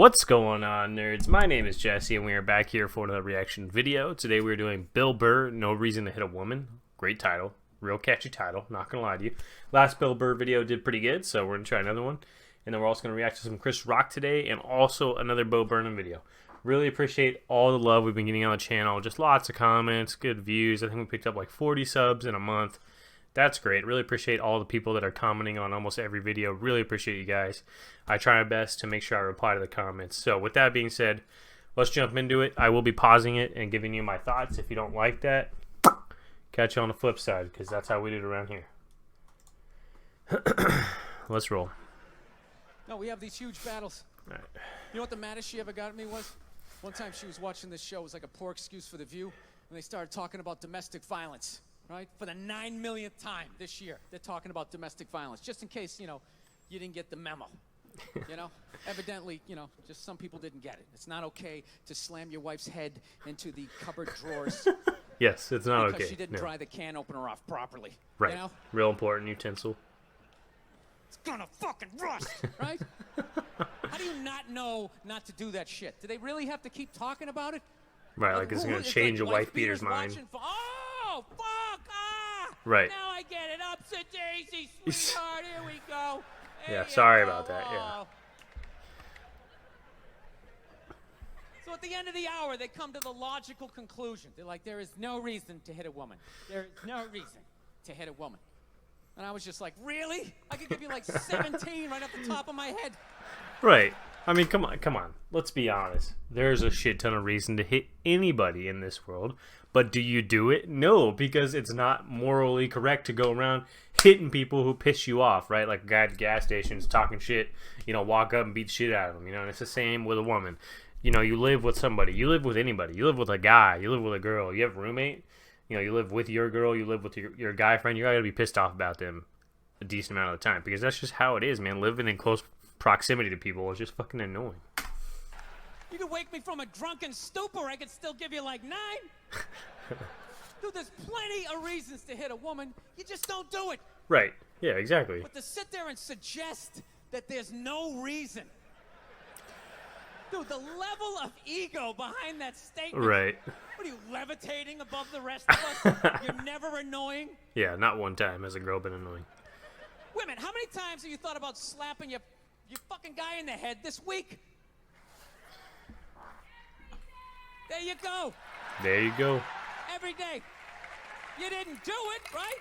What's going on, nerds? My name is Jesse, and we are back here for another reaction video. Today we're doing Bill Burr, No Reason to Hit a Woman. Great title. Real catchy title, not gonna lie to you. Last Bill Burr video did pretty good, so we're gonna try another one. And then we're also gonna react to some Chris Rock today, and also another Bo Burnham video. Really appreciate all the love we've been getting on the channel. Just lots of comments, good views. I think we picked up like 40 subs in a month. That's great. Really appreciate all the people that are commenting on almost every video. Really appreciate you guys. I try my best to make sure I reply to the comments. So with that being said, let's jump into it. I will be pausing it and giving you my thoughts. If you don't like that, catch you on the flip side, because that's how we do it around here. Let's roll. No, we have these huge battles. All right. You know what the maddest she ever got at me was? One time she was watching this show. It was like a poor excuse for The View. And they started talking about domestic violence, right? For the 9 millionth time this year, they're talking about domestic violence. Just in case, you know, you didn't get the memo. You know? Evidently, you know, just some people didn't get it. It's not okay to slam your wife's head into the cupboard drawers. Yes, it's not because okay. she didn't dry the can opener off properly. Right. You know? Real important utensil. It's gonna fucking rust, right? How do you not know not to do that shit? Do they really have to keep talking about it? Right, like it's going to change a wife beater's mind. Oh, fuck! Ah! Right. Now I get it. Upset daisy, sweetheart. Here we go. There Yeah, you sorry go. about that, yeah. So at the end of the hour, they come to the logical conclusion. They're like, there is no reason to hit a woman. There is no reason to hit a woman. And I was just like, really? I could give you like 17 right off the top of my head. Right. I mean, come on. Let's be honest. There's a shit ton of reason to hit anybody in this world. But do you do it? No, because it's not morally correct to go around hitting people who piss you off, right? Like a guy at the gas stations talking shit, you know, walk up and beat the shit out of them, you know, and it's the same with a woman. You know, you live with somebody. You live with anybody. You live with a guy. You live with a girl. You have a roommate. You know, you live with your girl. You live with your guy friend. You're going to be pissed off about them a decent amount of the time. Because that's just how it is, man. Living in close proximity to people is just fucking annoying. You could wake me from a drunken stupor, I could still give you like 9. Dude, there's plenty of reasons to hit a woman. You just don't do it. Right. Yeah, exactly. But to sit there and suggest that there's no reason. Dude, the level of ego behind that statement. Right. What are you, levitating above the rest of us? You're never annoying? Yeah, not one time has a girl been annoying. Women, how many times have you thought about slapping your fucking guy in the head this week? There you go. There you go. Every day. You didn't do it, right?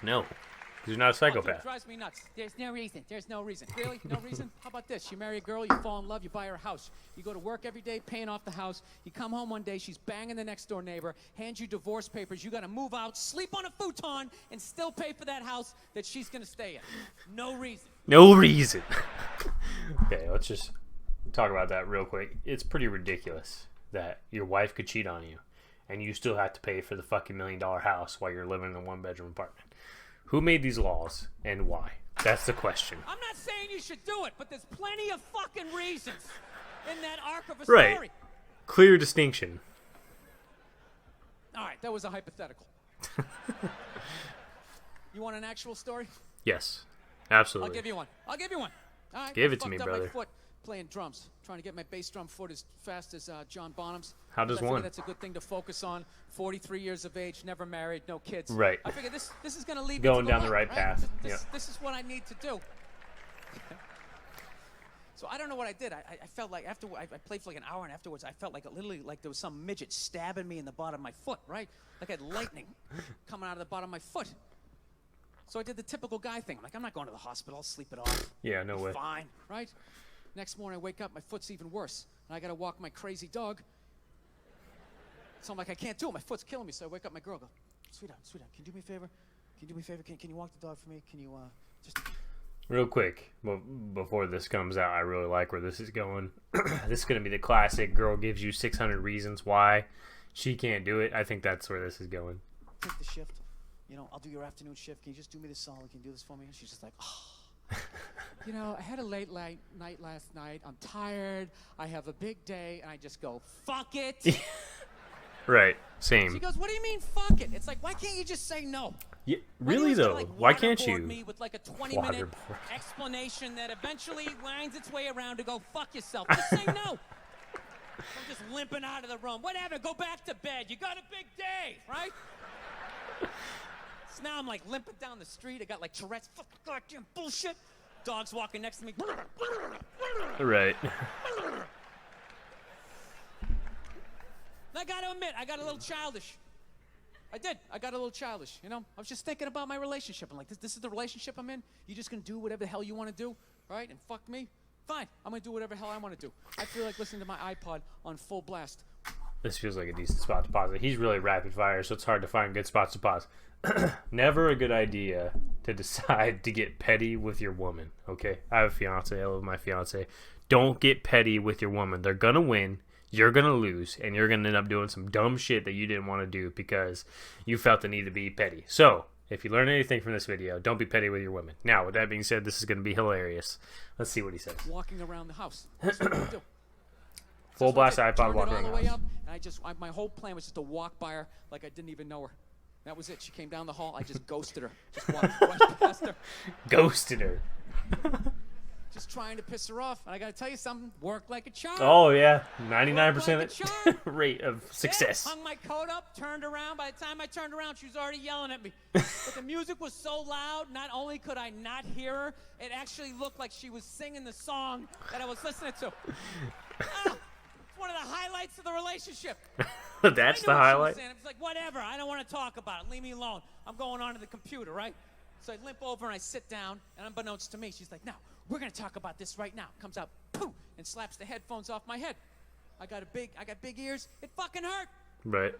No. Because you're not a Oh, dude, psychopath. it drives me nuts. There's no reason. There's no reason. Really? No reason? How about this? You marry a girl, you fall in love, you buy her a house. You go to work every day, paying off the house. You come home one day, she's banging the next door neighbor, hands you divorce papers. You got to move out, sleep on a futon, and still pay for that house that she's going to stay in. No reason. No reason. Okay, let's just talk about that real quick. It's pretty ridiculous that your wife could cheat on you and you still have to pay for the fucking $1 million house while you're living in a one-bedroom apartment. Who made these laws and why? That's the question. I'm not saying you should do it, but there's plenty of fucking reasons in that arc of a story. Right. Clear distinction. All right, that was a hypothetical. You want an actual story? Yes, absolutely. I'll give you one. I'll give you one. All right. Give I it to me, fucked up brother. my foot playing drums, trying to get my bass drum foot as fast as John Bonham's. How does I figure one? That's a good thing to focus on. 43 years of age, never married, no kids. Right. I figure this is going to lead me Going to down the right path. This is what I need to do. So I don't know what I did. I felt like after I played for like an hour, and afterwards I felt like literally like there was some midget stabbing me in the bottom of my foot, right? Like I had lightning coming out of the bottom of my foot. So I did the typical guy thing. I'm like, I'm not going to the hospital. I'll sleep it off. Yeah, no way. Fine, right? Next morning I wake up, my foot's even worse, and I got to walk my crazy dog. So I'm like, I can't do it. My foot's killing me. So I wake up my girl, go, sweetheart, can you do me a favor? Can you do me a favor? Can you walk the dog for me? Can you just... Real quick, before this comes out, I really like where this is going. This is going to be the classic girl gives you 600 reasons why she can't do it. I think that's where this is going. Take the shift. You know, I'll do your afternoon shift. Can you just do me this solid? Can you do this for me? And she's just like, oh. You know, I had a late night last night. I'm tired. I have a big day. And I just go, fuck it. Right. She Same. goes, what do you mean, fuck it? It's like, why can't you just say no? Yeah, Why do really you just though, gotta, like, why can't waterboard you? me with like a 20-minute Waterboard. explanation that eventually winds its way around to go fuck yourself? Just say no. I'm just limping out of the room. Whatever, go back to bed. You got a big day, right? So now I'm like limping down the street. I got like Tourette's. Fucking goddamn bullshit. Dog's walking next to me. Right. I gotta admit, I got a little childish. I did. I got a little childish, you know? I was just thinking about my relationship. I'm like, this is the relationship I'm in? You just gonna do whatever the hell you wanna do, right? And fuck me? Fine. I'm gonna do whatever the hell I wanna do. I feel like listening to my iPod on full blast. This feels like a decent spot to pause it. He's really rapid fire, so it's hard to find good spots to pause. Never a good idea to decide to get petty with your woman, okay? I have a fiance. I love my fiance. Don't get petty with your woman. They're gonna win. You're going to lose, and you're going to end up doing some dumb shit that you didn't want to do because you felt the need to be petty. So, if you learn anything from this video, don't be petty with your women. Now, with that being said, this is going to be hilarious. Let's see what he says. Walking around the house. That's what I do. Full blast I iPod turned walking it all around the way the house. up, and my whole plan was just to walk by her like I didn't even know her. That was it. She came down the hall. I just ghosted her. Just walked right past her. Ghosted her. Just trying to piss her off. And I got to tell you something. Worked like a charm. Oh, yeah. Worked 99% rate of success. Yeah, hung my coat up, turned around. By the time I turned around, she was already yelling at me. But the music was so loud, not only could I not hear her, it actually looked like she was singing the song that I was listening to. It's one of the highlights of the relationship. That's the highlight? It's like, whatever, I don't want to talk about it. Leave me alone. I'm going onto the computer, right? So I limp over and I sit down, and unbeknownst to me, she's like, no, we're going to talk about this right now. Comes out, poof, and slaps the headphones off my head. I got big ears. It fucking hurt. Right.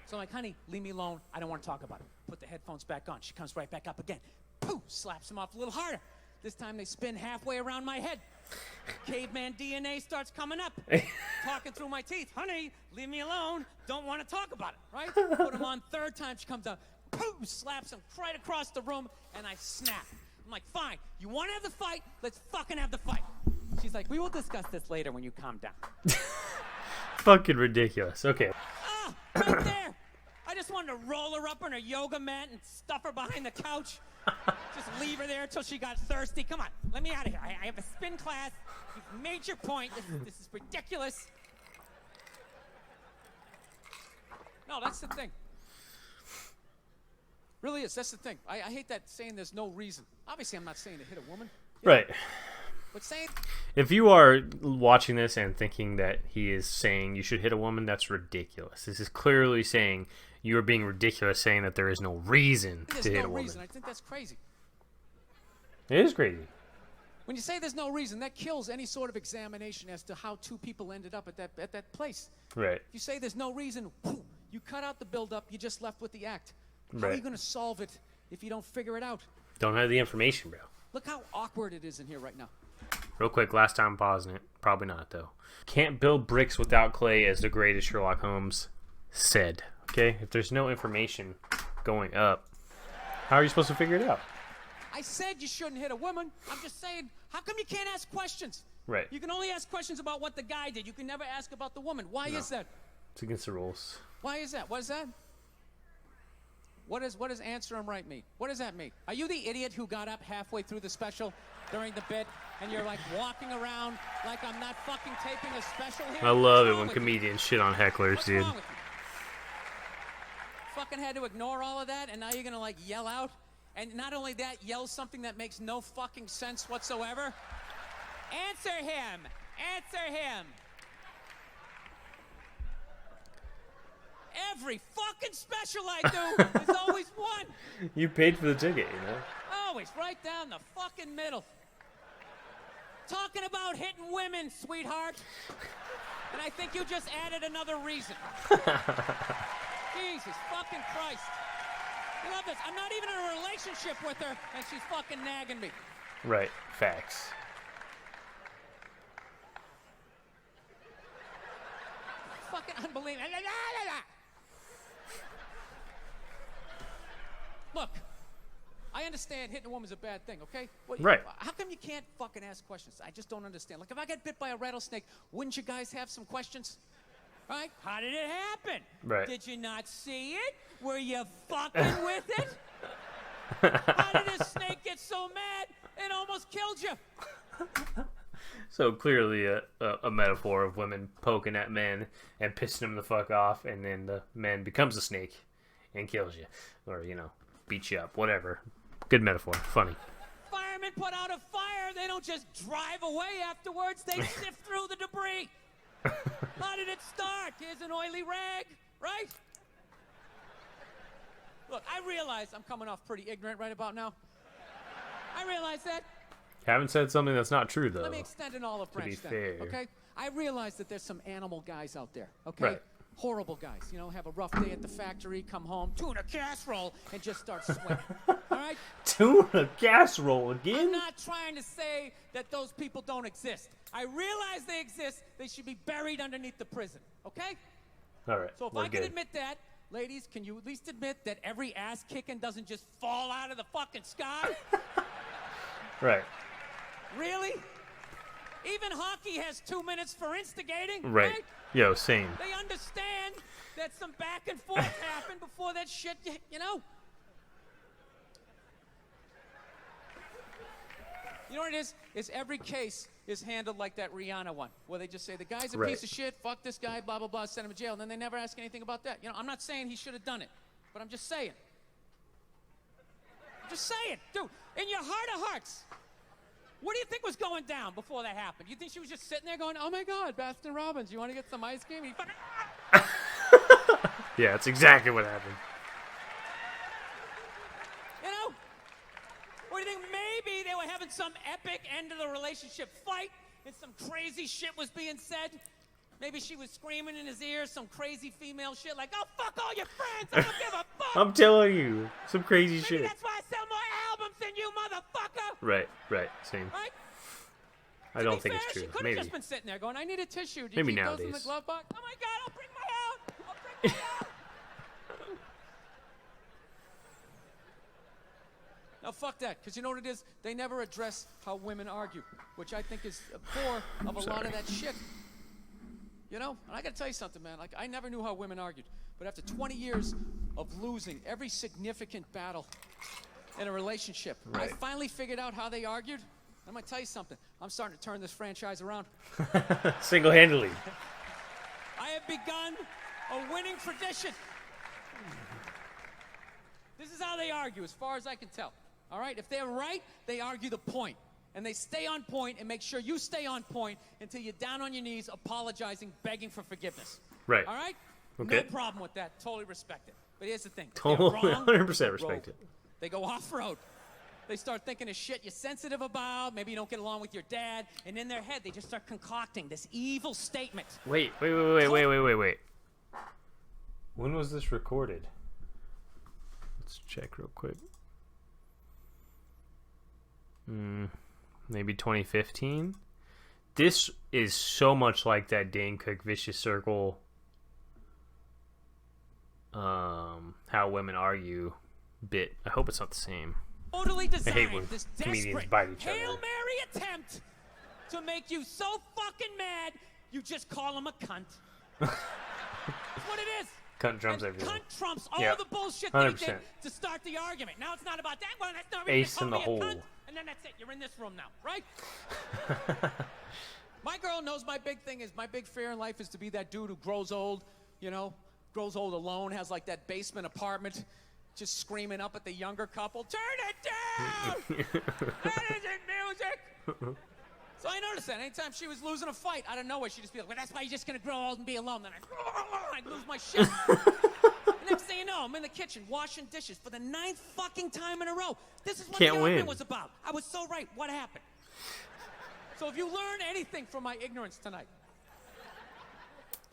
So I'm like, honey, leave me alone. I don't want to talk about it. Put the headphones back on. She comes right back up again. Poof, slaps them off a little harder. This time they spin halfway around my head. Caveman DNA starts coming up. Talking through my teeth. Honey, leave me alone. Don't want to talk about it, right? Put them on third time. She comes out. Poof, slaps him right across the room, and I snap. I'm like, fine. You want to have the fight? Let's fucking have the fight. She's like, we will discuss this later when you calm down. Fucking ridiculous. Okay. Right there. I just wanted to roll her up on her yoga mat and stuff her behind the couch. Just leave her there until she got thirsty. Come on, let me out of here. I have a spin class. You've made your point. This is ridiculous. No, that's the thing. Really is. That's the thing. I hate that saying there's no reason. Obviously, I'm not saying to hit a woman. Right. But saying... If you are watching this and thinking that he is saying you should hit a woman, that's ridiculous. This is clearly saying you are being ridiculous, saying that there is no reason to hit a woman. I think that's crazy. It is crazy. When you say there's no reason, that kills any sort of examination as to how two people ended up at that place. Right. If you say there's no reason, you cut out the build-up, you're just left with the act. How Right. are you going to solve it if you don't figure it out? Don't have the information, bro. Look how awkward it is in here right now. Real quick, last time pausing it. Probably not, though. Can't build bricks without clay, as the greatest Sherlock Holmes said. Okay? If there's no information going up, how are you supposed to figure it out? I said you shouldn't hit a woman. I'm just saying, how come you can't ask questions? Right. You can only ask questions about what the guy did. You can never ask about the woman. Why is that? It's against the rules. Why is that? What is that? What does answer him right mean? What does that mean? Are you the idiot who got up halfway through the special during the bit and you're like walking around like I'm not fucking taping a special here? I love What's it wrong when with you? comedians shit on hecklers, What's dude. wrong with you? Fucking had to ignore all of that and now you're gonna like yell out? And not only that, yell something that makes no fucking sense whatsoever? Answer him! Answer him! Every fucking special I do is always one. You paid for the ticket, you know? Always right down the fucking middle. Talking about hitting women, sweetheart. And I think you just added another reason. Jesus fucking Christ. You love this. I'm not even in a relationship with her, and she's fucking nagging me. Right. Facts. Fucking unbelievable. Look, I understand hitting a woman's a bad thing, okay? Well, Right. How come you can't fucking ask questions? I just don't understand. Like, if I get bit by a rattlesnake, wouldn't you guys have some questions? Right? How did it happen? Right. Did you not see it? Were you fucking with it? How did this snake get so mad it almost killed you? So clearly a metaphor of women poking at men and pissing them the fuck off, and then the man becomes a snake and kills you. Or, beats you up. Whatever. Good metaphor. Funny. Firemen put out a fire. They don't just drive away afterwards. They sift through the debris. How did it start? Here's an oily rag, right? Look, I realize I'm coming off pretty ignorant right about now. I realize that. Haven't said something that's not true, though. Let me extend an olive branch then, fair. okay? I realize that there's some animal guys out there, okay? Right. Horrible guys, have a rough day at the factory, come home, tuna casserole, and just start sweating, all right? Tuna casserole again? I'm not trying to say that those people don't exist. I realize they exist. They should be buried underneath the prison, okay? All right, So if I can admit that, ladies, can you at least admit that every ass-kicking doesn't just fall out of the fucking sky? Right. Really? Even hockey has 2 minutes for instigating, Right. Yo, same. They understand that some back and forth happened before that shit, You know what it is? Is every case is handled like that Rihanna one, where they just say, the guy's a piece of shit, fuck this guy, blah, blah, blah, send him to jail, and then they never ask anything about that. I'm not saying he should have done it, but I'm just saying. Dude, in your heart of hearts, what do you think was going down before that happened? You think she was just sitting there going, oh my God, Baskin Robbins, you want to get some ice cream? Yeah, that's exactly what happened. Or do you think maybe they were having some epic end of the relationship fight and some crazy shit was being said? Maybe she was screaming in his ear some crazy female shit like, oh, fuck all your friends, I don't give a fuck. I'm telling you, some crazy shit. Maybe that's why I sell more albums than you, motherfucker. Right, same. Right? I don't think it's true. She could have just been sitting there going, I need a tissue. Do you Maybe keep nowadays. those in the glove box? Oh my God, I'll bring my out. Now, fuck that, because you know what it is? They never address how women argue, which I think is a core of a lot of that shit. And I got to tell you something, man. Like, I never knew how women argued. But after 20 years of losing every significant battle in a relationship, I finally figured out how they argued. I'm going to tell you something. I'm starting to turn this franchise around. Single-handedly. I have begun a winning tradition. This is how they argue, as far as I can tell. All right? If they're right, they argue the point. And they stay on point and make sure you stay on point until you're down on your knees, apologizing, begging for forgiveness. Right. All right? Okay. No problem with that. Totally respect it. But here's the thing. Totally, They're wrong, 100% respect it. They go off-road. They start thinking of shit you're sensitive about. Maybe you don't get along with your dad. And in their head, they just start concocting this evil statement. Wait. When was this recorded? Let's check real quick. Maybe 2015. This is so much like that Dane Cook Vicious Circle. How women argue bit. I hope it's not the same. Totally I hate when designed this comedians desperate bite each Hail other. Mary attempt to make you so fucking mad you just call him a cunt. That's what it is. Cunt trumps And everything. cunt trumps all Yep. the bullshit they 100%. did to start the argument. Now it's not about that one. That's not really Ace in the a hole. cunt, and then that's it. You're in this room now, right? My girl knows my big thing is my big fear in life is to be that dude who grows old, grows old alone, has like that basement apartment, just screaming up at the younger couple, turn it down! That isn't music! So I noticed that anytime she was losing a fight, out of nowhere, she'd just be like, well, that's why you're just gonna grow old and be alone. Then I'd lose my shit. The next thing you know, I'm in the kitchen washing dishes for the 9th fucking time in a row. This is what Can't the win. argument was about. I was so right. What happened? So if you learn anything from my ignorance tonight,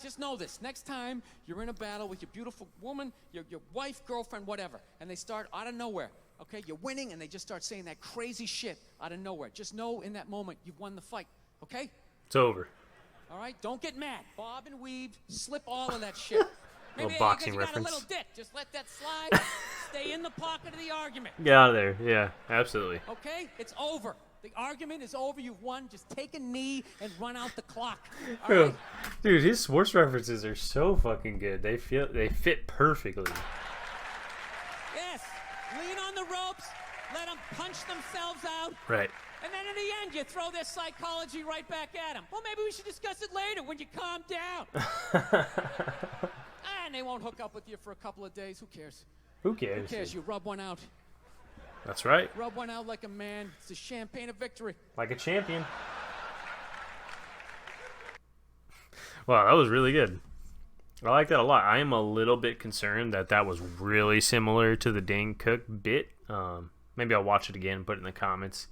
just know this. Next time you're in a battle with your beautiful woman, your wife, girlfriend, whatever, and they start out of nowhere, okay? You're winning, and they just start saying that crazy shit out of nowhere. Just know in that moment you've won the fight, okay? It's over. All right? Don't get mad. Bob and weave, slip all of that shit. Maybe Little boxing because you got a reference. little dick. Just let that slide. Stay in the pocket of the argument. Get out of there. Yeah, absolutely. Okay? It's over. The argument is over. You've won. Just take a knee and run out the clock. All right? Dude, his sports references are so fucking good. They fit perfectly. Yes. lean on the ropes, let them punch themselves out. Right. And then in the end, you throw their psychology right back at them. Well, maybe we should discuss it later when you calm down. And they won't hook up with you for a couple of days. Who cares? Who cares? Who cares? You rub one out. That's right. Rub one out like a man. It's the champagne of victory. Like a champion. Wow, that was really good. I like that a lot. I am a little bit concerned that that was really similar to the Dane Cook bit. Maybe I'll watch it again and put it in the comments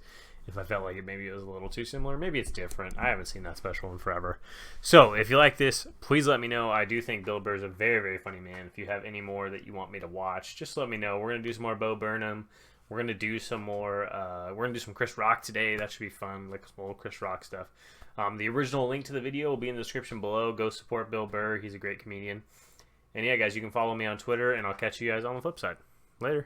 if I felt like maybe it was a little too similar. Maybe it's different. I haven't seen that special in forever. So if you like this, please let me know. I do think Bill Burr is a very, very funny man. If you have any more that you want me to watch, just let me know. We're going to do some more Bo Burnham. We're going to do some more, we're going to do some Chris Rock today. That should be fun, like some old Chris Rock stuff. The original link to the video will be in the description below. Go support Bill Burr. He's a great comedian. And yeah, guys, you can follow me on Twitter, and I'll catch you guys on the flip side. Later.